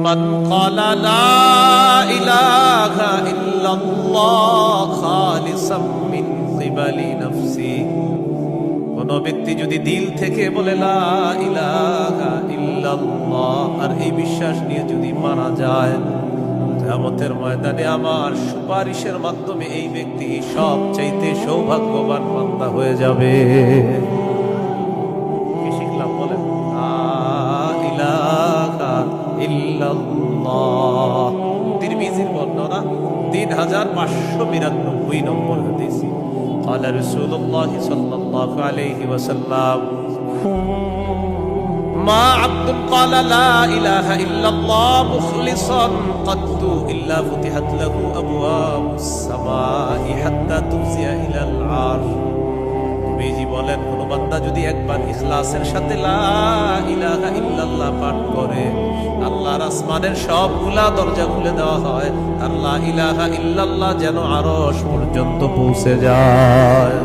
মান ক্বালা লা ইলাহা ইল্লাল্লাহ খালিসাম মিন কিবালি নাফসি, কোন ব্যক্তি যদি দিল থেকে বলে লা ইলাহা ইল্লাল্লাহ আর এই বিশ্বাস নিয়ে যদি মারা যায়, কিয়ামতের ময়দানে আমার সুপারিশের মাধ্যমে এই ব্যক্তি সবচাইতে সৌভাগ্যবান বান্দা হয়ে যাবে। কি শিখলাম বলেন? লা ইলাহা ইল্লাল্লাহ। তিরমিজির বর্ণনা 3592 নম্বর হাদিস। قال رسول الله صلى الله عليه وسلم ما عبد قال لا إله إلا الله مخلصا قط إلا فتحت له أبواب السماء حتى تفزع إلى العرش। নবীজি বলেন, কোন বান্দা যদি একবার ইখলাসের সাথে লা ইলাহা ইল্লাল্লাহ পাঠ করে, আল্লাহর আসমানের সবগুলা দরজা খুলে দেওয়া হয়, আর লা ইলাহা ইল্লাল্লাহ যেন আরশ পর্যন্ত পৌঁছে যায়।